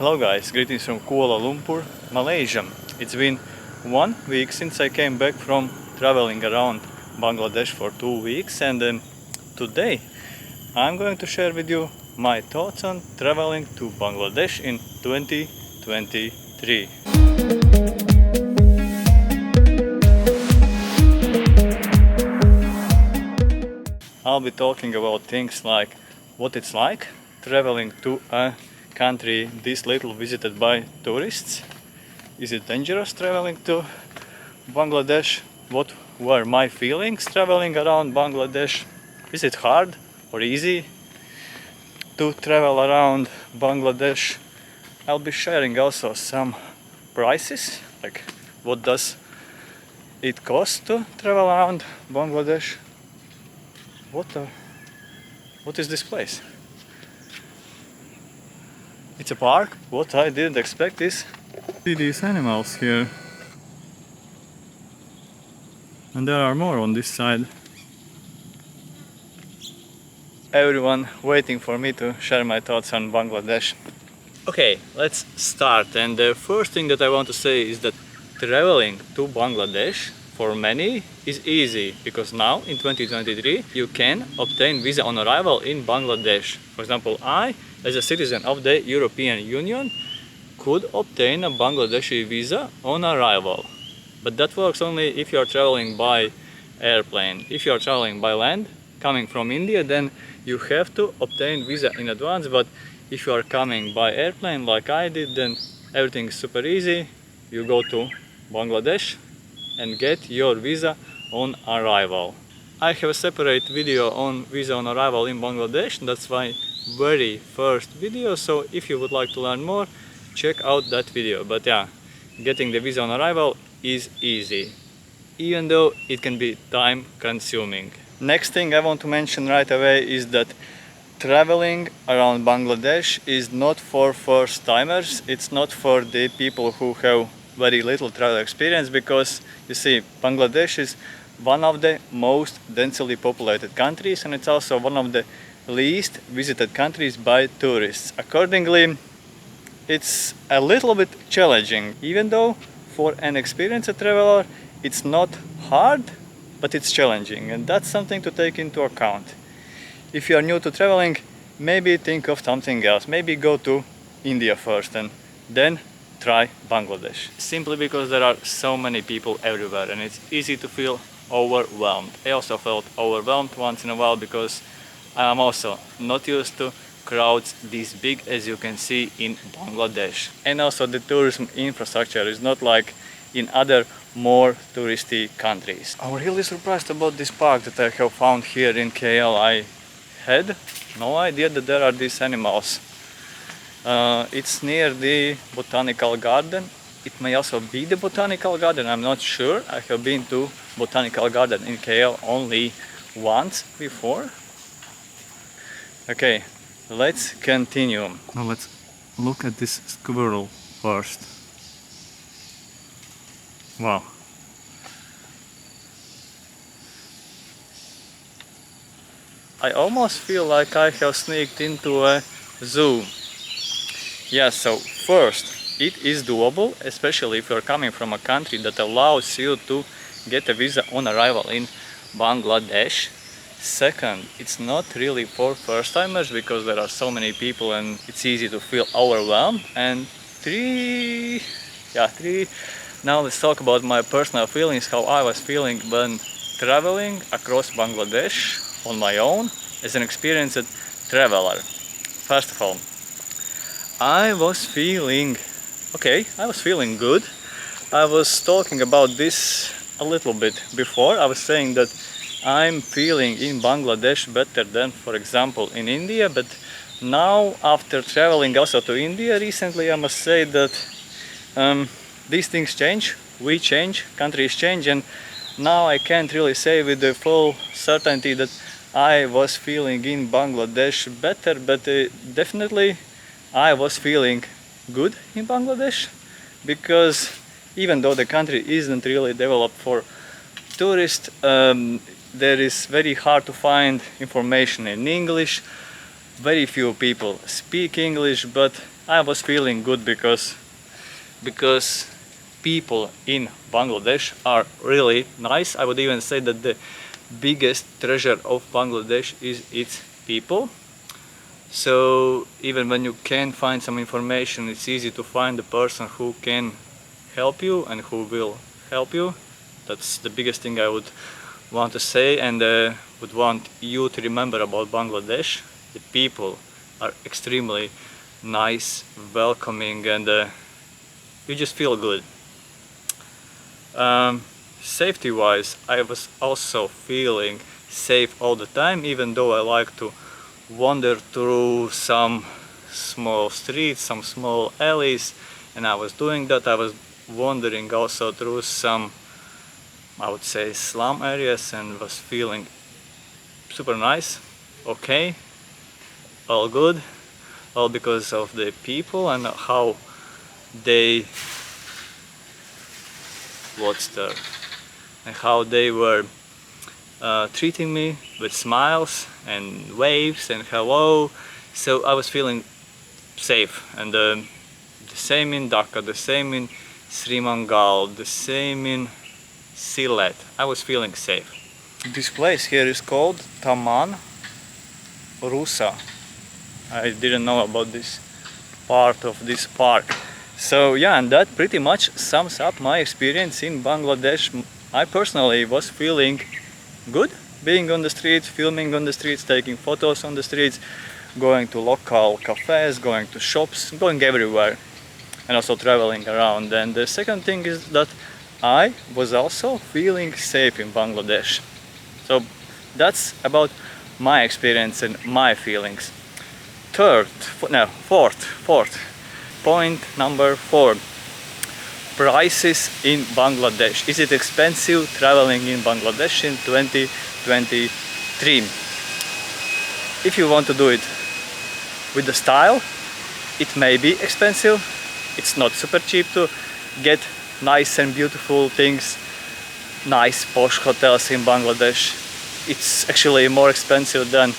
Hello guys, greetings from Kuala Lumpur, Malaysia. It's been 1 week since I came back from traveling around Bangladesh for 2 weeks, and today I'm going to share with you my thoughts on traveling to Bangladesh in 2023. I'll be talking about things like what it's like traveling to a country this little visited by tourists. Is it dangerous traveling to Bangladesh? What were my feelings traveling around Bangladesh? Is it hard or easy to travel around Bangladesh? I'll be sharing also some prices, like what does it cost to travel around Bangladesh? What is this place? It's a park. What I didn't expect is see these animals here. And there are more on this side. Everyone waiting for me to share my thoughts on Bangladesh. Okay, let's start. And the first thing that I want to say is that traveling to Bangladesh for many is easy, because now in 2023 you can obtain visa on arrival in Bangladesh. For example, I, as a citizen of the European Union, could obtain a Bangladeshi visa on arrival. But that works only if you are traveling by airplane. If you are traveling by land, coming from India, then you have to obtain visa in advance. But if you are coming by airplane like I did, then everything is super easy. You go to Bangladesh and get your visa on arrival. I have a separate video on visa on arrival in Bangladesh. That's my very first video, so if you would like to learn more, check out that video. But yeah, getting the visa on arrival is easy, even though it can be time consuming. Next thing I want to mention right away is that traveling around Bangladesh is not for first timers. It's not for the people who have very little travel experience, because you see, Bangladesh is one of the most densely populated countries, and it's also one of the least visited countries by tourists. Accordingly, it's a little bit challenging, even though for an experienced traveler it's not hard, but it's challenging, and that's something to take into account. If you are new to traveling, maybe think of something else. Maybe go to India first and then try Bangladesh. Simply because there are so many people everywhere and it's easy to feel overwhelmed. I also felt overwhelmed once in a while because I am also not used to crowds this big as you can see in Bangladesh. And also the tourism infrastructure is not like in other more touristy countries. I'm really surprised about this park that I have found here in KL. I had no idea that there are these animals. It's near the botanical garden. It may also be the botanical garden, I'm not sure. I have been to botanical garden in KL only once before. Okay, let's continue. Now let's look at this squirrel first. Wow. I almost feel like I have sneaked into a zoo. Yeah, so first, it is doable, especially if you're coming from a country that allows you to get a visa on arrival in Bangladesh. Second, it's not really for first-timers because there are so many people and it's easy to feel overwhelmed. And three, now let's talk about my personal feelings, how I was feeling when traveling across Bangladesh on my own as an experienced traveler. First of all, I was feeling good. I was talking about this a little bit before. I was saying that I'm feeling in Bangladesh better than, for example, in India, but now after traveling also to India recently, I must say that these things change, we change, countries change, and now I can't really say with the full certainty that I was feeling in Bangladesh better, but definitely I was feeling good in Bangladesh, because even though the country isn't really developed for tourists, there is very hard to find information in English. Very few people speak English, but I was feeling good because people in Bangladesh are really nice. I would even say that the biggest treasure of Bangladesh is its people. So even when you can't find some information, it's easy to find the person who can help you and who will help you. That's the biggest thing I would want to say, and would want you to remember about Bangladesh. The people are extremely nice, welcoming, and you just feel good. Safety wise, I was also feeling safe all the time, even though I like to wander through some small streets, some small alleys, and I was doing that. I was wandering also through some, I would say, slum areas, and was feeling super nice, okay, all good, all because of the people and how they and how they were treating me with smiles and waves and hello. So I was feeling safe, and the same in Dhaka, the same in Sri Mangal, the same in Sylhet. I was feeling safe. This place here is called Taman Rusa. I didn't know about this part of this park. So yeah, and that pretty much sums up my experience in Bangladesh. I personally was feeling good being on the streets, filming on the streets, taking photos on the streets, going to local cafes, going to shops, going everywhere, and also traveling around. And the second thing is that I was also feeling safe in Bangladesh. So that's about my experience and my feelings. Fourth point, number 4. Prices in Bangladesh. Is it expensive traveling in Bangladesh in 2023? If you want to do it with the style, it may be expensive. It's not super cheap to get nice and beautiful things, nice posh hotels in Bangladesh. It's actually more expensive than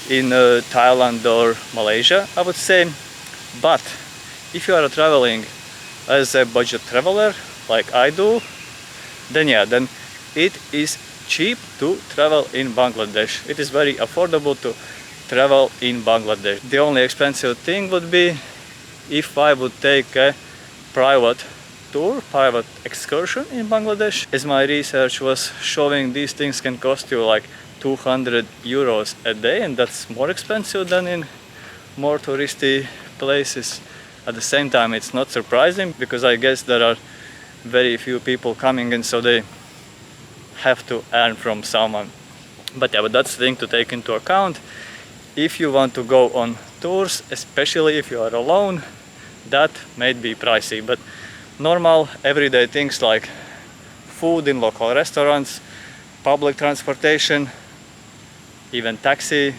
in Thailand or Malaysia, I would say. But if you are traveling as a budget traveler like I do, then yeah, then it is cheap to travel in Bangladesh. It is very affordable to travel in Bangladesh. The only expensive thing would be if I would take a private tour, private excursion in Bangladesh. As my research was showing, these things can cost you like 200 euros a day, and that's more expensive than in more touristy places. At the same time, it's not surprising because I guess there are very few people coming, and so they have to earn from someone. But yeah, but that's the thing to take into account. If you want to go on tours, especially if you are alone, that may be pricey. But normal everyday things like food in local restaurants, public transportation, even taxi,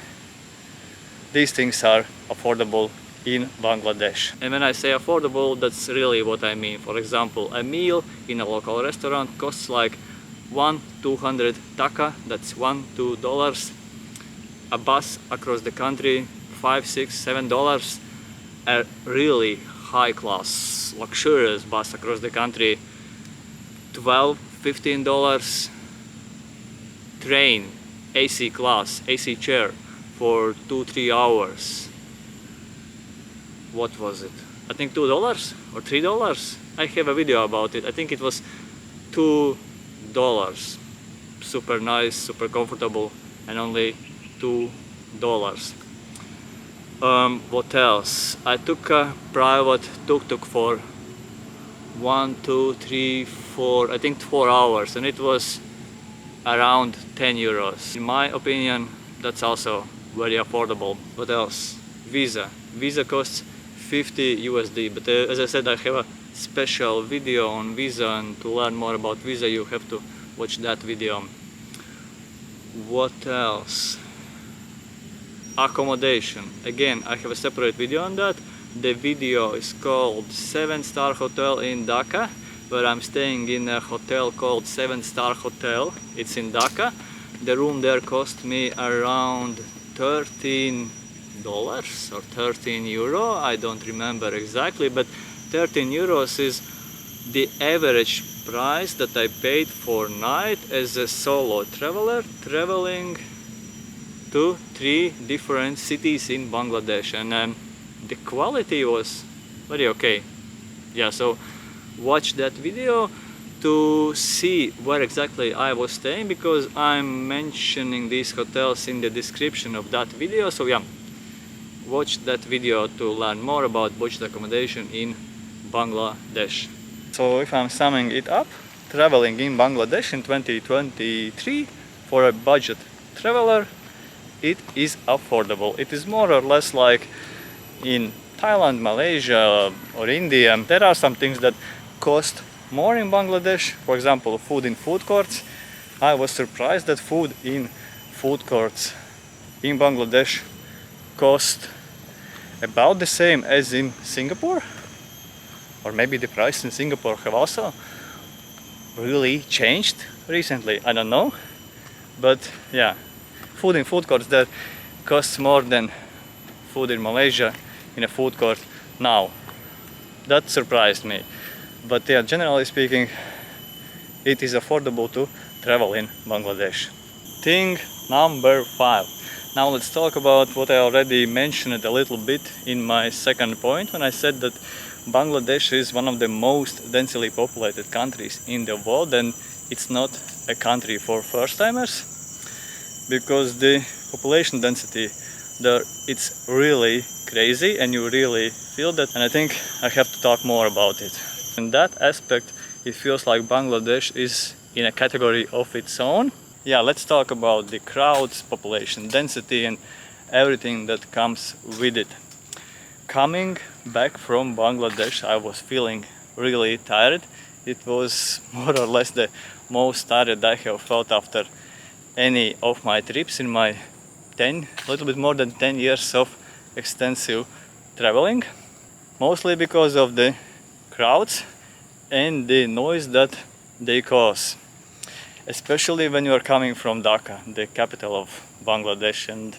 these things are affordable in Bangladesh. And when I say affordable, that's really what I mean. For example, a meal in a local restaurant costs like 200 taka, that's $2. A bus across the country, $5, $6, $7. A really high class, luxurious bus across the country, $12, $15. Train, AC class, AC chair for 2-3 hours. What was it? I think $2 or $3. I have a video about it. I think it was $2. Super nice, super comfortable, and only $2. What else? I took a private tuk-tuk for 1, 2, 3, 4, I think 4 hours, and it was around 10 euros. In my opinion, that's also very affordable. What else? Visa. Visa costs 50 USD, but as I said, I have a special video on Visa, and to learn more about Visa you have to watch that video. What else? Accommodation. Again, I have a separate video on that. The video is called 7-Star Hotel in Dhaka, where I'm staying in a hotel called 7-Star Hotel. It's in Dhaka. The room there cost me around 13 dollars or 13 euro, I don't remember exactly, but 13 euros is the average price that I paid for night as a solo traveler traveling to 3 different cities in Bangladesh, and the quality was very okay. Yeah, so watch that video to see where exactly I was staying, because I'm mentioning these hotels in the description of that video. So yeah, watch that video to learn more about budget accommodation in Bangladesh. So if I'm summing it up, traveling in Bangladesh in 2023 for a budget traveler, it is affordable. It is more or less like in Thailand, Malaysia or India. There are some things that cost more in Bangladesh. For example, food in food courts. I was surprised that food in food courts in Bangladesh cost about the same as in Singapore. Or maybe the price in Singapore have also really changed recently, I don't know. But yeah, food in food courts that costs more than food in Malaysia in a food court now. That surprised me. But yeah, generally speaking, it is affordable to travel in Bangladesh. Thing number 5. Now let's talk about what I already mentioned a little bit in my second point, when I said that Bangladesh is one of the most densely populated countries in the world, and it's not a country for first-timers, because the population density there, it's really crazy and you really feel that, and I think I have to talk more about it. In that aspect, it feels like Bangladesh is in a category of its own. Yeah, let's talk about the crowds, population density and everything that comes with it. Coming back from Bangladesh, I was feeling really tired. It was more or less the most tired I have felt after any of my trips in my a little bit more than 10 years of extensive traveling. Mostly because of the crowds and the noise that they cause. Especially when you are coming from Dhaka, the capital of Bangladesh and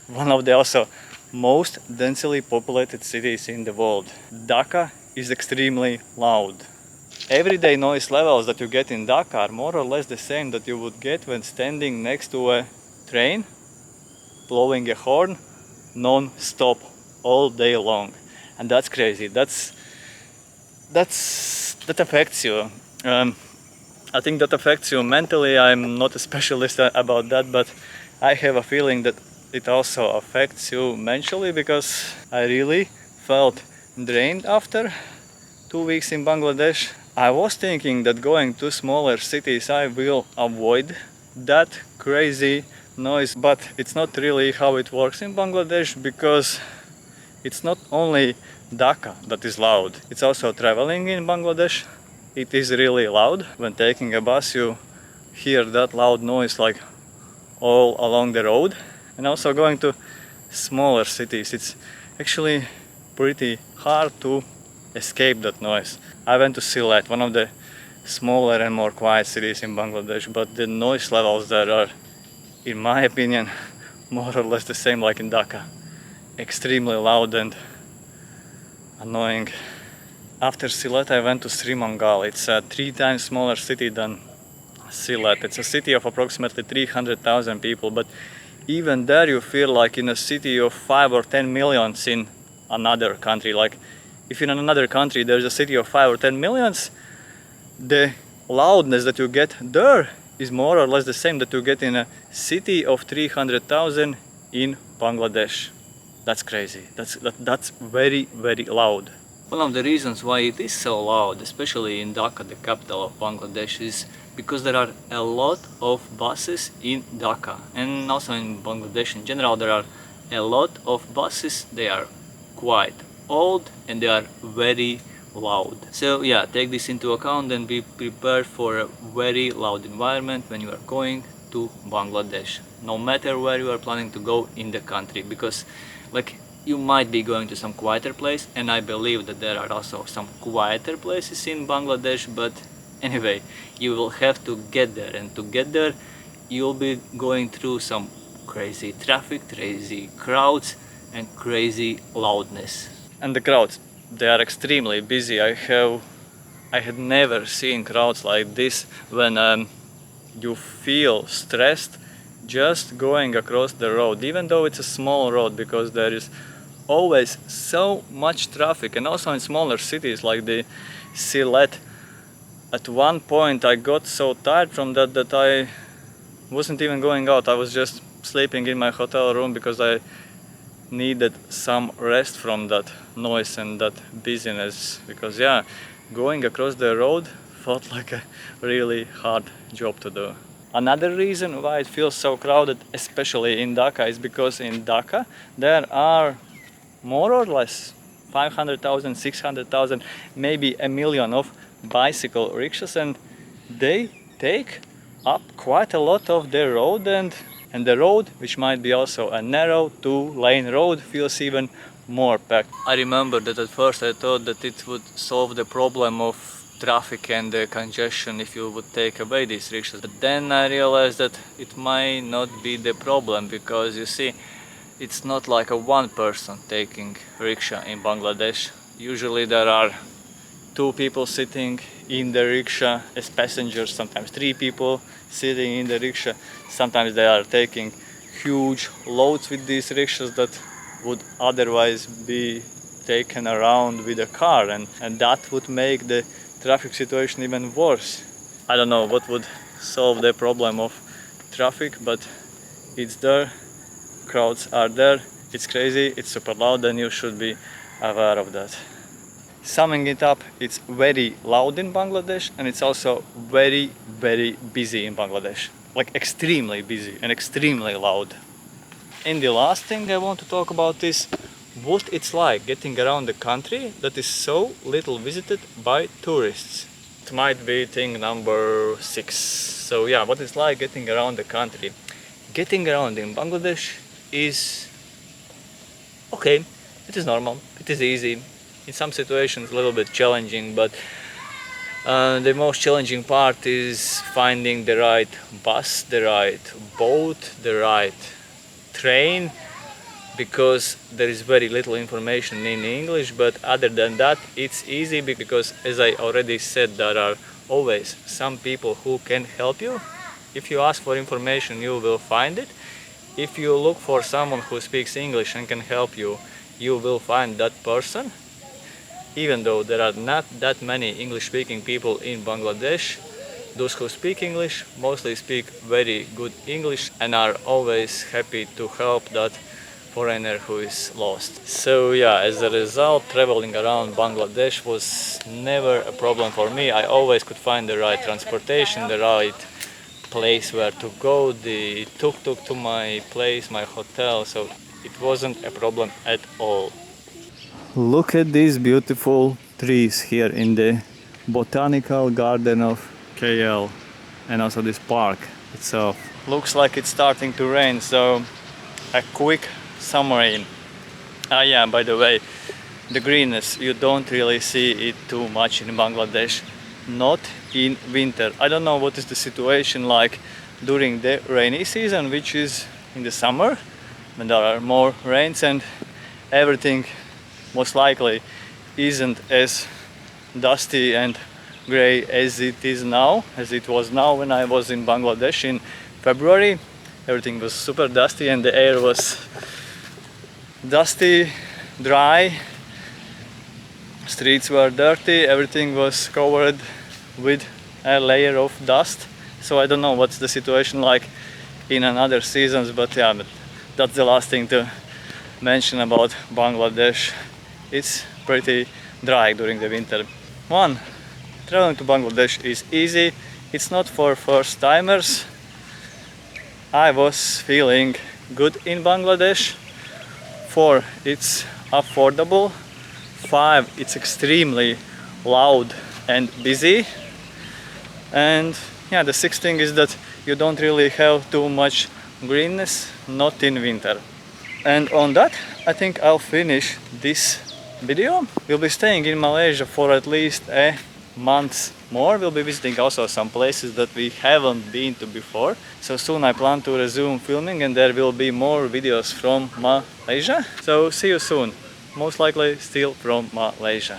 one of the also most densely populated cities in the world. Dhaka is extremely loud. Everyday noise levels that you get in Dhaka are more or less the same that you would get when standing next to a train, blowing a horn non-stop all day long. And that's crazy. That affects you. I think that affects you mentally. I'm not a specialist about that, but I have a feeling that it also affects you mentally, because I really felt drained after 2 weeks in Bangladesh. I was thinking that going to smaller cities I will avoid that crazy noise, but it's not really how it works in Bangladesh, because it's not only Dhaka that is loud, it's also traveling in Bangladesh. It is really loud. When taking a bus you hear that loud noise like all along the road. And also going to smaller cities, it's actually pretty hard to escape that noise. I went to Sylhet, one of the smaller and more quiet cities in Bangladesh, but the noise levels there are, in my opinion, more or less the same like in Dhaka. Extremely loud and annoying. After Sylhet I went to Srimangal. It's a 3 times smaller city than Sylhet. It's a city of approximately 300,000 people, but even there you feel like in a city of 5 or 10 millions in another country. Like if in another country there's a city of 5 or 10 millions, the loudness that you get there is more or less the same that you get in a city of 300,000 in Bangladesh. That's crazy. That's very, very loud. One of the reasons why it is so loud, especially in Dhaka, the capital of Bangladesh, is because there are a lot of buses in Dhaka, and also in Bangladesh in general there are a lot of buses. They are quite old and they are very loud. So yeah, take this into account and be prepared for a very loud environment when you are going to Bangladesh, no matter where you are planning to go in the country, because like you might be going to some quieter place, and I believe that there are also some quieter places in Bangladesh, but anyway, you will have to get there, and to get there you'll be going through some crazy traffic, crazy crowds, and crazy loudness. And the crowds, they are extremely busy. I had never seen crowds like this when you feel stressed just going across the road, even though it's a small road, because there is always so much traffic. And also in smaller cities like the Sylhet, at one point I got so tired from that I wasn't even going out. I was just sleeping in my hotel room because I needed some rest from that noise and that busyness, because yeah, going across the road felt like a really hard job to do. Another reason why it feels so crowded, especially in Dhaka, is because in Dhaka there are more or less 500,000, 600,000, maybe a million of bicycle rickshaws, and they take up quite a lot of the road, and the road, which might be also a narrow 2-lane road, feels even more packed. I remember that at first I thought that it would solve the problem of traffic and the congestion if you would take away these rickshaws, but then I realized that it might not be the problem, because you see, it's not like a one person taking rickshaw in Bangladesh. Usually there are 2 people sitting in the rickshaw as passengers, sometimes 3 people sitting in the rickshaw. Sometimes they are taking huge loads with these rickshaws that would otherwise be taken around with a car, and that would make the traffic situation even worse. I don't know what would solve the problem of traffic, but it's there, crowds are there, it's crazy, it's super loud, and you should be aware of that. Summing it up, it's very loud in Bangladesh, and it's also very, very busy in Bangladesh. Like extremely busy and extremely loud. And the last thing I want to talk about is what it's like getting around a country that is so little visited by tourists. It might be thing number 6. So yeah, what it's like getting around the country. Getting around in Bangladesh is okay, it is normal, it is easy. In some situations a little bit challenging, but the most challenging part is finding the right bus, the right boat, the right train, because there is very little information in English. But other than that, it's easy, because as I already said, there are always some people who can help you. If you ask for information, you will find it. If you look for someone who speaks English and can help you, you will find that person. Even though there are not that many English-speaking people in Bangladesh, those who speak English mostly speak very good English and are always happy to help that foreigner who is lost. So yeah, as a result, traveling around Bangladesh was never a problem for me. I always could find the right transportation, the right place where to go, the tuk-tuk to my place, my hotel, so it wasn't a problem at all. Look at these beautiful trees here in the botanical garden of KL, and also this park itself. Looks like it's starting to rain, so a quick summary. Yeah, by the way, the greenness, you don't really see it too much in Bangladesh, not in winter. I don't know what is the situation like during the rainy season, which is in the summer when there are more rains, and everything most likely isn't as dusty and gray as it is now, as it was now when I was in Bangladesh in February. Everything was super dusty and the air was dusty, dry, streets were dirty, everything was covered with a layer of dust. So I don't know what's the situation like in another seasons, but yeah, that's the last thing to mention about Bangladesh. It's pretty dry during the winter. Traveling to Bangladesh is easy. It's not for first timers. I was feeling good in Bangladesh. 4, it's affordable. 5, it's extremely loud and busy. And yeah, the 6th thing is that you don't really have too much greenness, not in winter. And on that, I think I'll finish this video. We'll be staying in Malaysia for at least a months more we'll be visiting also some places that we haven't been to before. So soon I plan to resume filming and there will be more videos from Malaysia. So see you soon, most likely still from Malaysia.